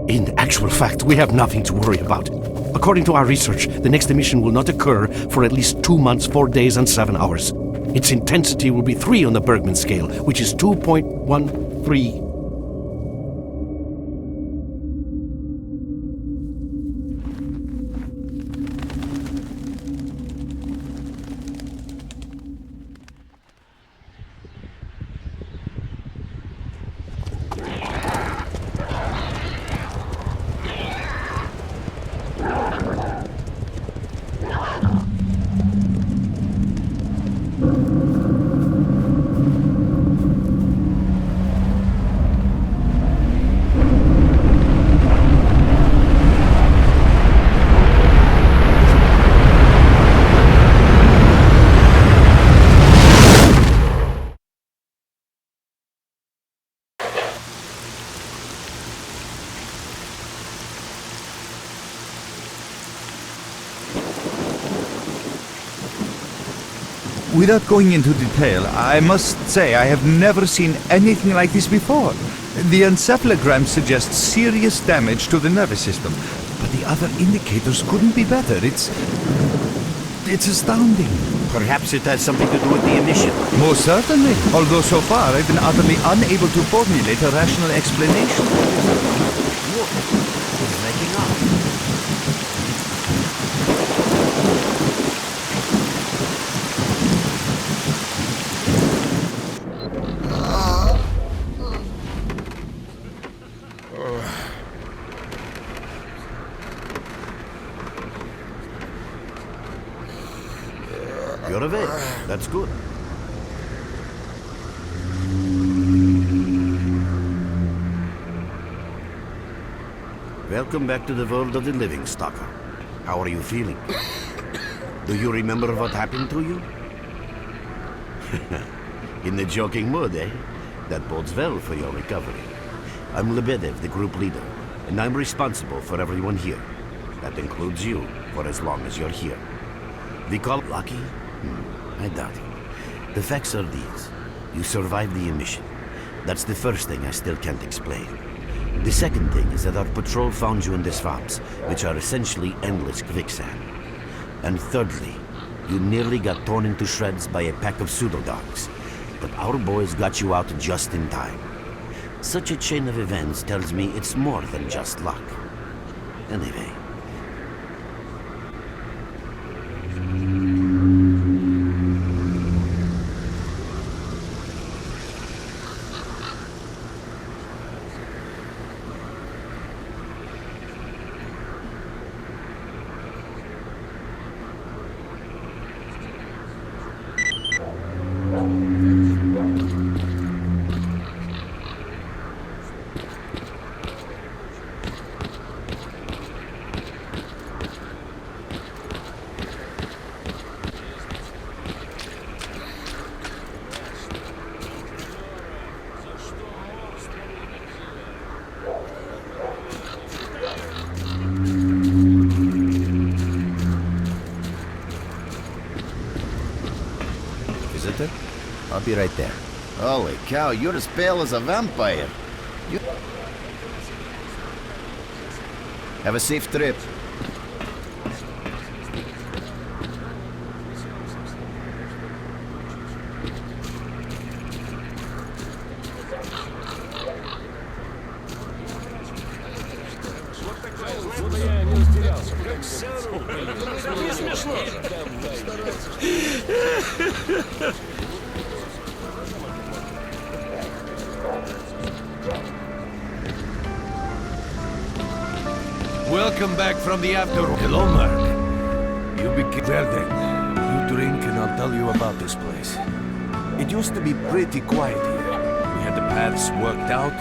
In actual fact, we have nothing to worry about. According to our research, the next emission will not occur for at least 2 months, 4 days, and 7 hours. Its intensity will be 3 on the Bergman scale, which is 2.13. Without going into detail, I must say I have never seen anything like this before. The encephalogram suggests serious damage to the nervous system, but the other indicators couldn't be better. It's astounding. Perhaps it has something to do with the emission. Most certainly, although so far I've been utterly unable to formulate a rational explanation. Look, it's making up. You're awake. That's good. Welcome back to the world of the living, Stalker. How are you feeling? Do you remember what happened to you? In the joking mood, eh? That bodes well for your recovery. I'm Lebedev, the group leader, and I'm responsible for everyone here. That includes you, for as long as you're here. We call it lucky? I doubt it. The facts are these. You survived the emission. That's the first thing I still can't explain. The second thing is that our patrol found you in the swamps, which are essentially endless quicksand. And thirdly, you nearly got torn into shreds by a pack of pseudo-dogs. But our boys got you out just in time. Such a chain of events tells me it's more than just luck. Anyway. I'll be right there. Holy cow, you're as pale as a vampire. Have a safe trip. Welcome back from the afterworld. Hello, Mark. You became... Well then, you drink and I'll tell you about this place. It used to be pretty quiet here. We had the paths worked out,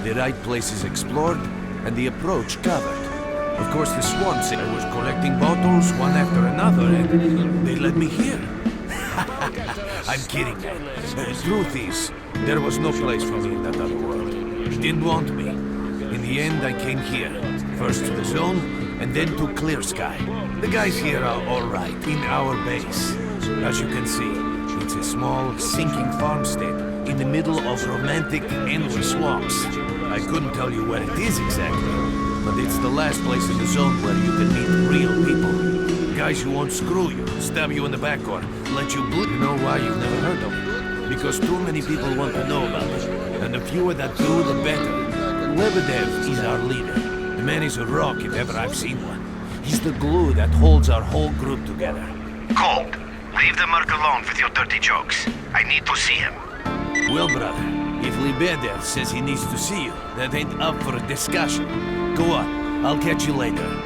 the right places explored, and the approach covered. Of course, the swamps, I was collecting bottles one after another, and they led me here. I'm kidding, man. Truth is, there was no place for me in that other world. Didn't want me. In the end, I came here. First to the zone, and then to Clear Sky. The guys here are alright, in our base. As you can see, it's a small, sinking farmstead in the middle of romantic, endless swamps. I couldn't tell you where it is exactly, but it's the last place in the zone where you can meet real people. Guys who won't screw you, stab you in the back, or let you bleed. You know why you've never heard of it? Because too many people want to know about it, and the fewer that do, the better. Lebedev is our leader. The man is a rock if ever I've seen one. He's the glue that holds our whole group together. Cold, leave the Merc alone with your dirty jokes. I need to see him. Well, brother, if Lebedev says he needs to see you, that ain't up for a discussion. Go on, I'll catch you later.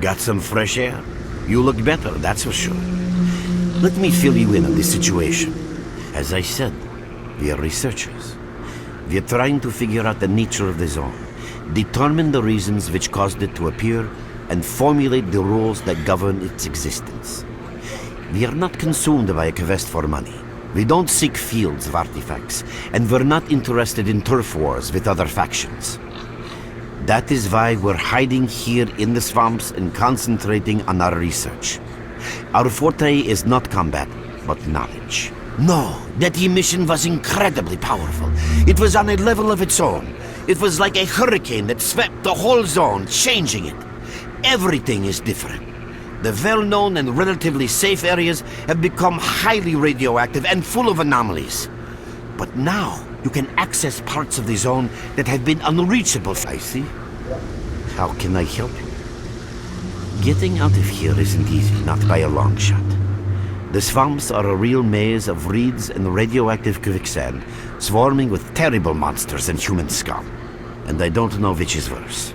Got some fresh air? You look better, that's for sure. Let me fill you in on this situation. As I said, we are researchers. We are trying to figure out the nature of the zone, determine the reasons which caused it to appear, and formulate the rules that govern its existence. We are not consumed by a quest for money. We don't seek fields of artifacts, and we're not interested in turf wars with other factions. That is why we're hiding here in the swamps and concentrating on our research. Our forte is not combat, but knowledge. No, that emission was incredibly powerful. It was on a level of its own. It was like a hurricane that swept the whole zone, changing it. Everything is different. The well-known and relatively safe areas have become highly radioactive and full of anomalies. But now, you can access parts of the zone that have been unreachable. I see. How can I help you? Getting out of here isn't easy, not by a long shot. The swamps are a real maze of reeds and radioactive quicksand, swarming with terrible monsters and human scum. And I don't know which is worse.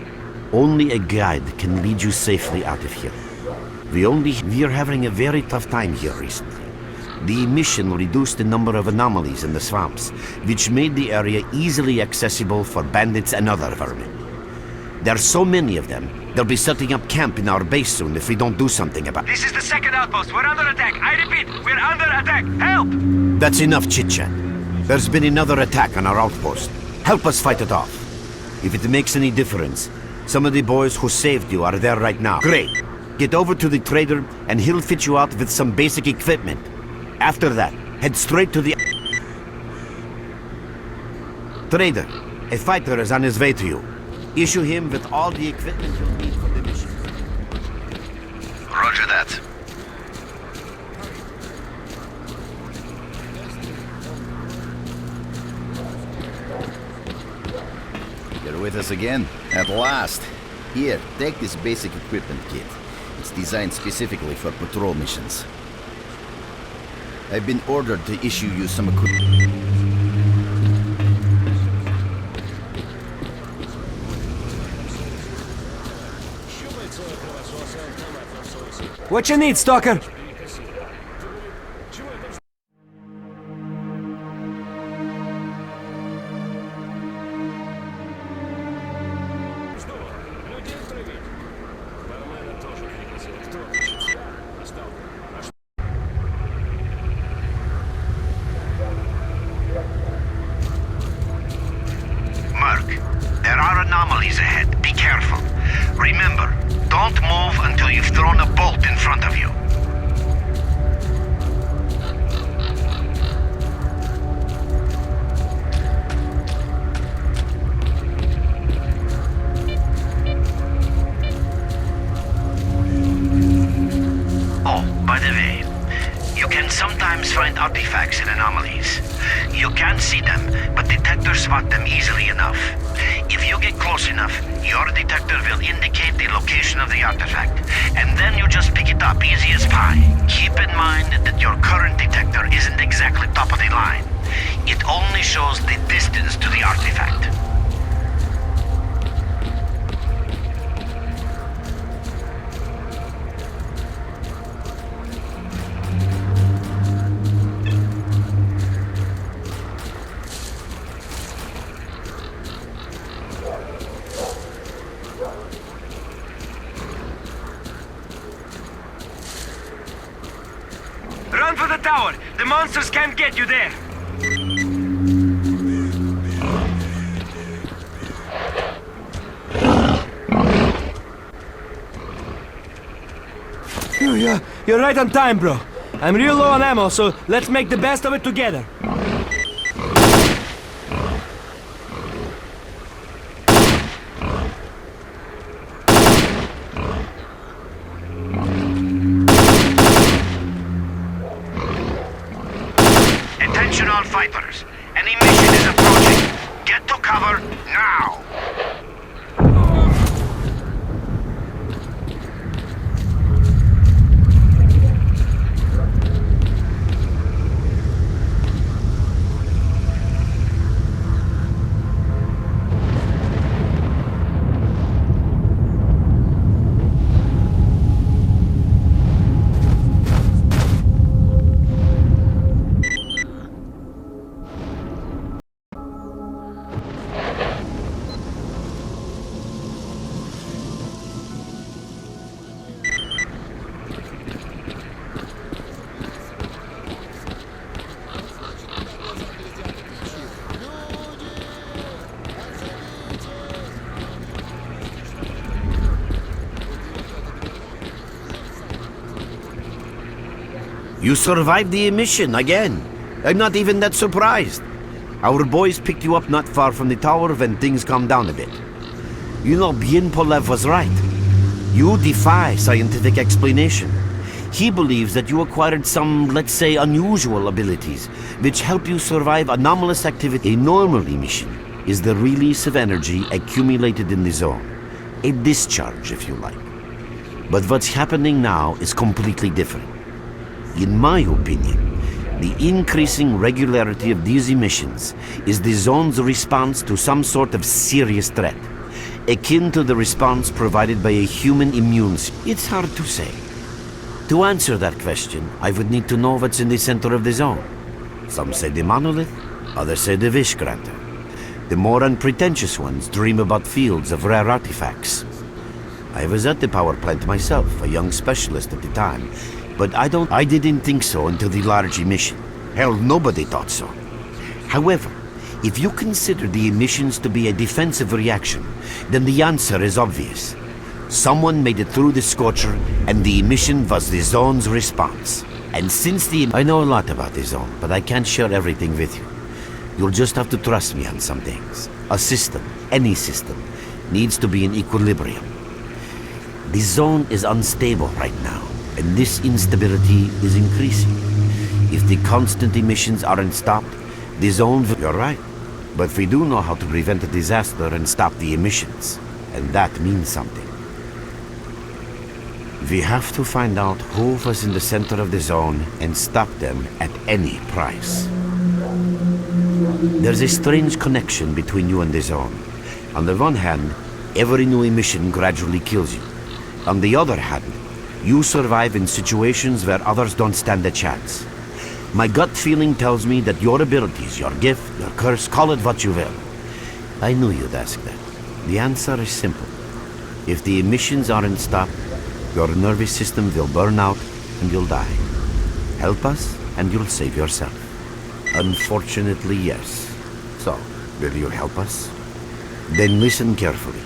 Only a guide can lead you safely out of here. We're having a very tough time here recently. The emission reduced the number of anomalies in the swamps, which made the area easily accessible for bandits and other vermin. There are so many of them, they'll be setting up camp in our base soon if we don't do something about it. This is the second outpost. We're under attack. I repeat, we're under attack. Help! That's enough chit-chat. There's been another attack on our outpost. Help us fight it off. If it makes any difference, some of the boys who saved you are there right now. Great. Get over to the trader and he'll fit you out with some basic equipment. After that, head straight to the... Trader, a fighter is on his way to you. Issue him with all the equipment you'll need for the mission. Roger that. You're with us again? At last. Here, take this basic equipment kit. It's designed specifically for patrol missions. I've been ordered to issue you some equipment. What you need, Stalker? Merc, there are anomalies ahead. Be careful. Remember, don't move until you've thrown a bolt in front of you. Oh, by the way, you can sometimes find artifacts in anomalies. You can't see them, but detectors spot them easily enough. If you get close enough, your detector will indicate the location of the artifact, and then you just pick it up easy as pie. Keep in mind that your current detector isn't exactly top of the line. It only shows the distance to the artifact. run for the tower. The monsters can't get you there. You're right on time, bro. I'm real low on ammo, so let's make the best of it together. Attention all fighters. Any mission is approaching. Get to cover now. You survived the emission again. I'm not even that surprised. Our boys picked you up not far from the tower when things calmed down a bit. You know, Bien Polev was right. You defy scientific explanation. He believes that you acquired some, let's say, unusual abilities, which help you survive anomalous activity. A normal emission is the release of energy accumulated in the zone. A discharge, if you like. But what's happening now is completely different. In my opinion, the increasing regularity of these emissions is the zone's response to some sort of serious threat, akin to the response provided by a human immune system. It's hard to say. To answer that question, I would need to know what's in the center of the zone. Some say the monolith, others say the wish granter. The more unpretentious ones dream about fields of rare artifacts. I was at the power plant myself, a young specialist at the time, but I didn't think so until the large emission. Hell, nobody thought so. However, if you consider the emissions to be a defensive reaction, then the answer is obvious. Someone made it through the Scorcher, and the emission was the zone's response. And since I know a lot about the zone, but I can't share everything with you. You'll just have to trust me on some things. A system, any system, needs to be in equilibrium. The zone is unstable right now, and this instability is increasing. If the constant emissions aren't stopped, the zone will... You're right, but we do know how to prevent a disaster and stop the emissions, and that means something. We have to find out who was in the center of the zone and stop them at any price. There's a strange connection between you and the zone. On the one hand, every new emission gradually kills you. On the other hand, you survive in situations where others don't stand a chance. My gut feeling tells me that your abilities, your gift, your curse, call it what you will. I knew you'd ask that. The answer is simple. If the emissions aren't stopped, your nervous system will burn out and you'll die. Help us and you'll save yourself. Unfortunately, yes. So, will you help us? Then listen carefully.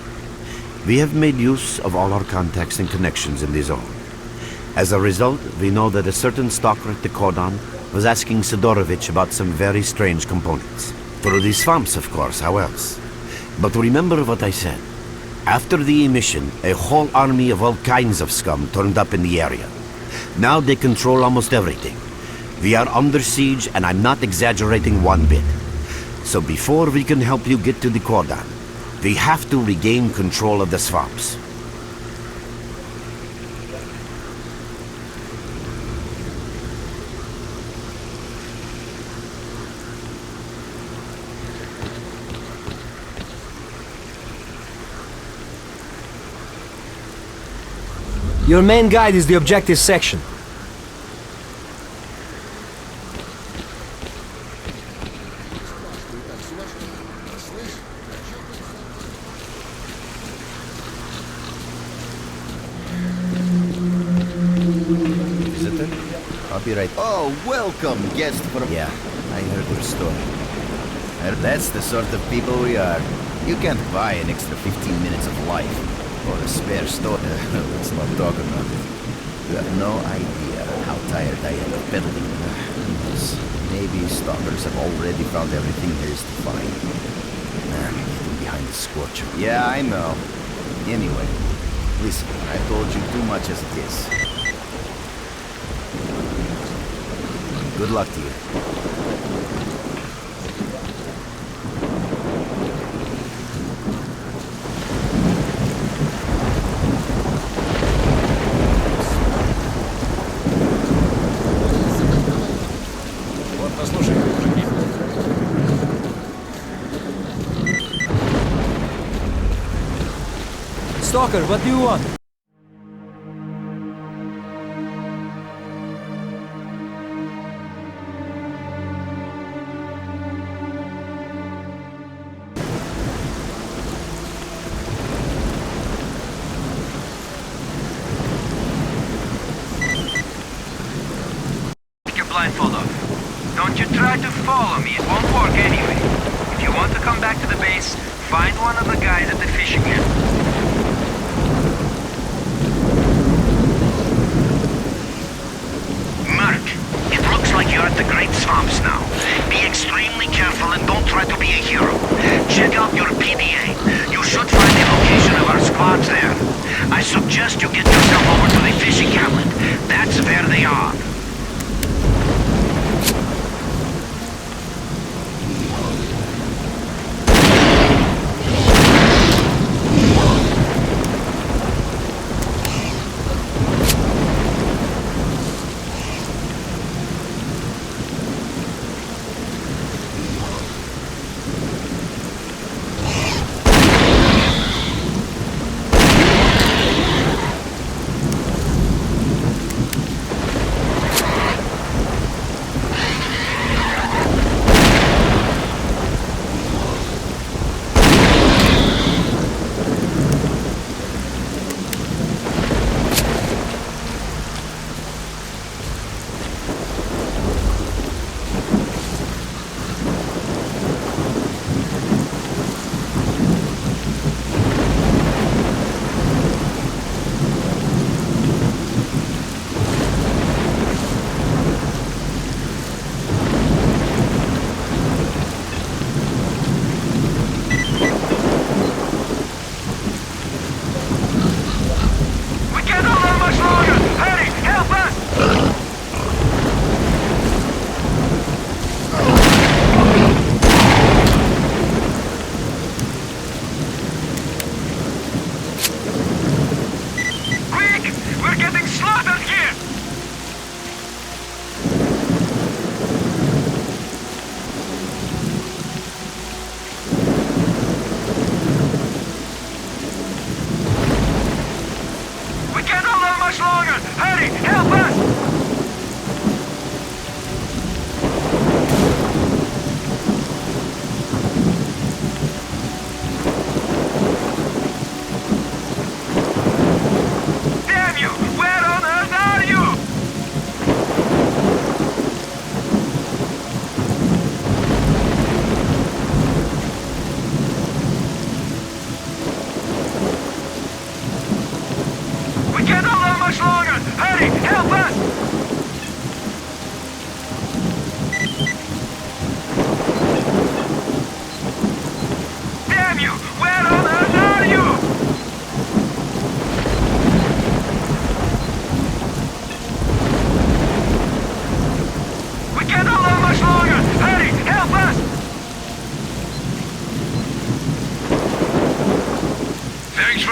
We have made use of all our contacts and connections in the zone. As a result, we know that a certain stalker at the cordon was asking Sidorovich about some very strange components. Through the swamps, of course, how else? But remember what I said. After the emission, a whole army of all kinds of scum turned up in the area. Now they control almost everything. We are under siege, and I'm not exaggerating one bit. So before we can help you get to the cordon, we have to regain control of the swamps. Your main guide is the objective section. Visitor? I'll be right. Oh, welcome, guest from. Yeah, I heard your story. That's the sort of people we are. You can't buy an extra 15 minutes of life or a spare store. Let's not talk about it. You have no idea how tired I am of peddling. Maybe stalkers have already found everything there is to find. Getting behind the scorcher. Yeah, I know. Anyway, listen, I told you too much as it is. Good luck to you. Stalker, what do you want? Take your blindfold off. Don't you try to follow me, it won't work anyway. If you want to come back to the base, find one of the guys at the fishing net. Like you're at the Great Swamps now. Be extremely careful and don't try to be a hero. Check out your PDA. You should find the location of our squads there. I suggest you get yourself over to the fishing hamlet. That's where they are.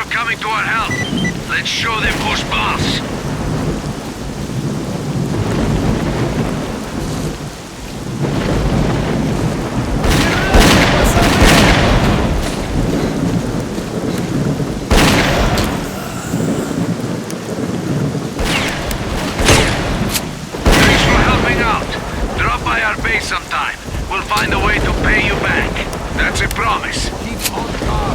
Coming to our help. Let's show them who's boss. Thanks for helping out. Drop by our base sometime. We'll find a way to pay you back. That's a promise. Keep on top.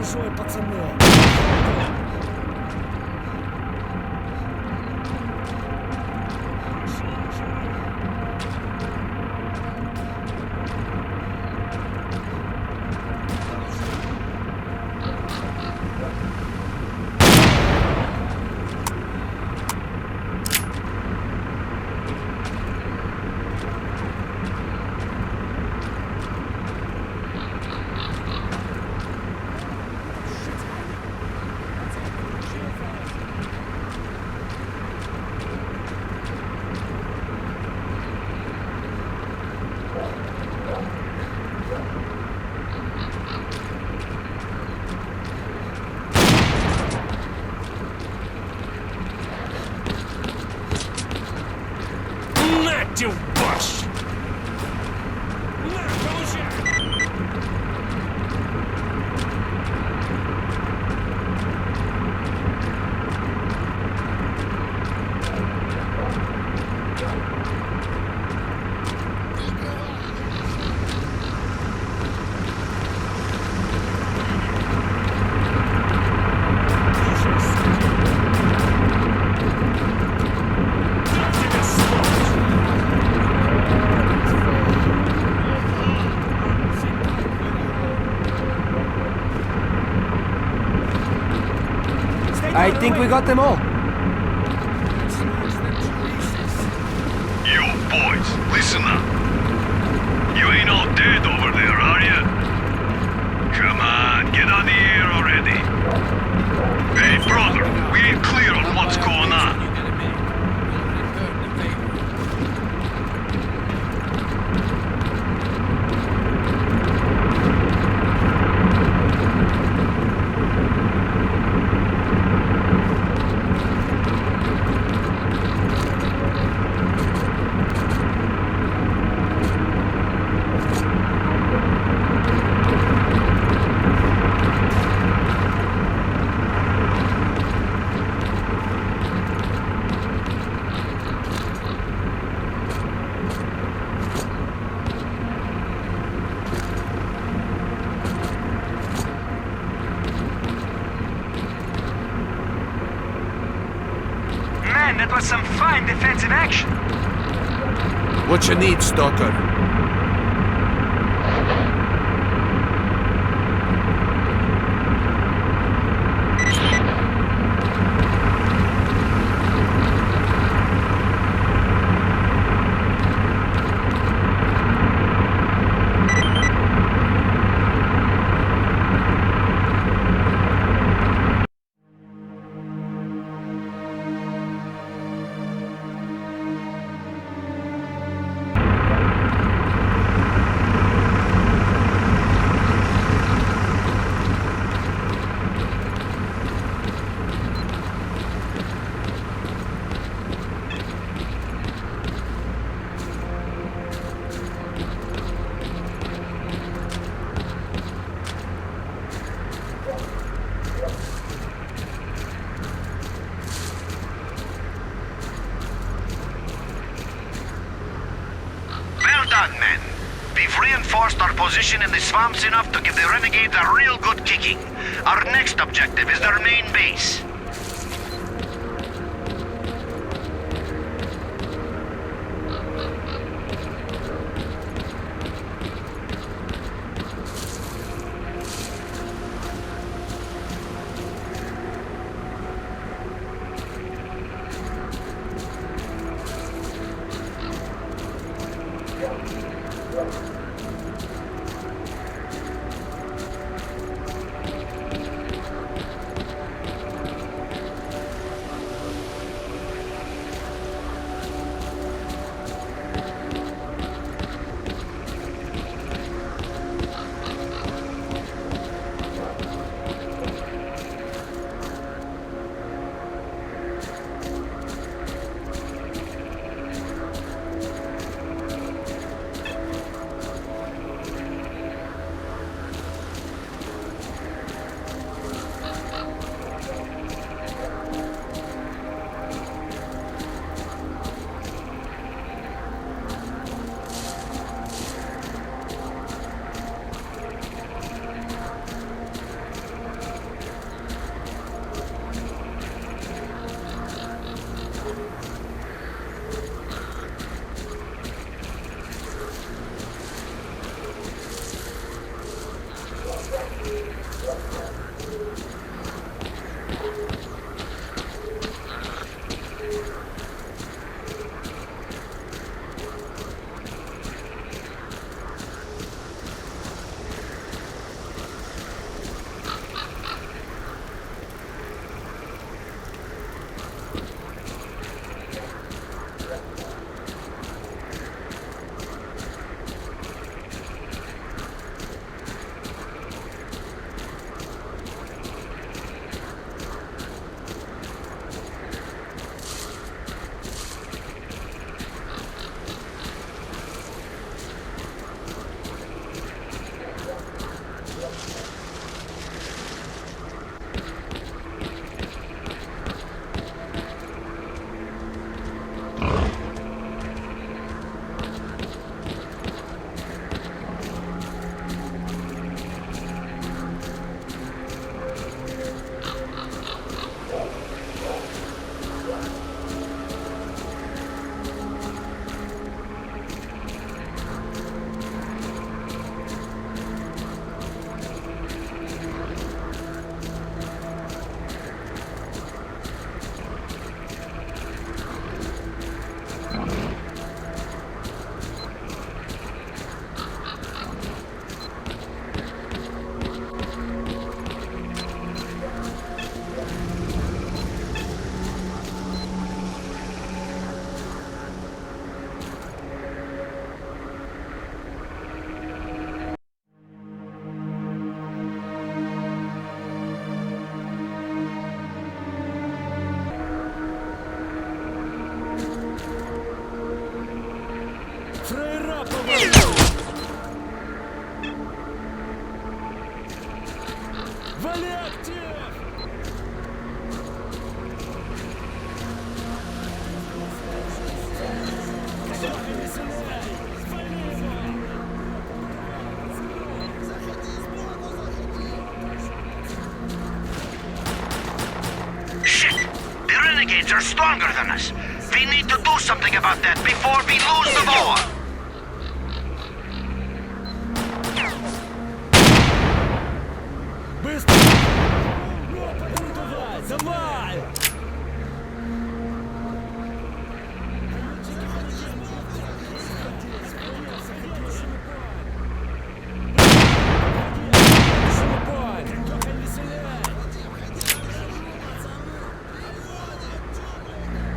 большое, пацаны. Мать в борщ! На, получай! I think we got them all. You boys, listen up. You ain't all dead over there, are you? Come on, get on the air already. Hey, brother, we ain't clear on what's going on. Man, that was some fine defensive action. What you need, Stalker? Well done, men. We've reinforced our position in the swamps enough to give the renegades a real good kicking. Our next objective is their main base. Renegades are stronger than us. We need to do something about that before we lose the war. Давай!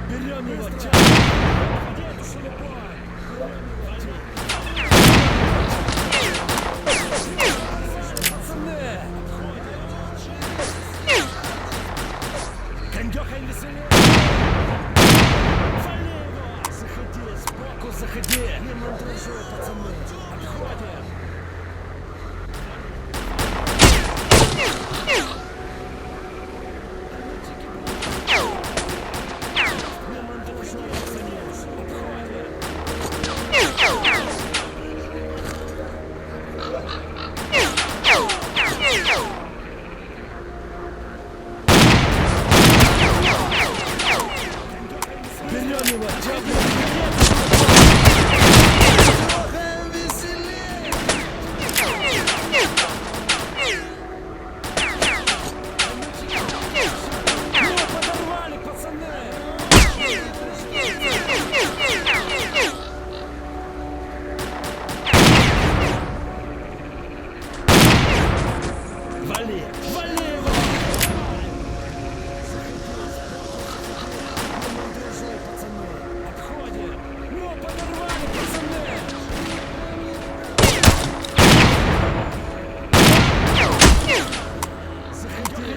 Берем его! Кондёхай веселее! Вали его! Заходи, сбоку заходи! Не мандражуй, пацаны! Отходим! Не мандражуй, пацаны! Берем его! Подорвали, пацаны! Вали! Вали его! Отходим! Ну, подорвали, пацаны! Заходи,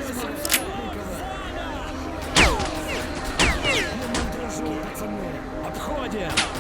не мандражуй, пацаны! Отходим!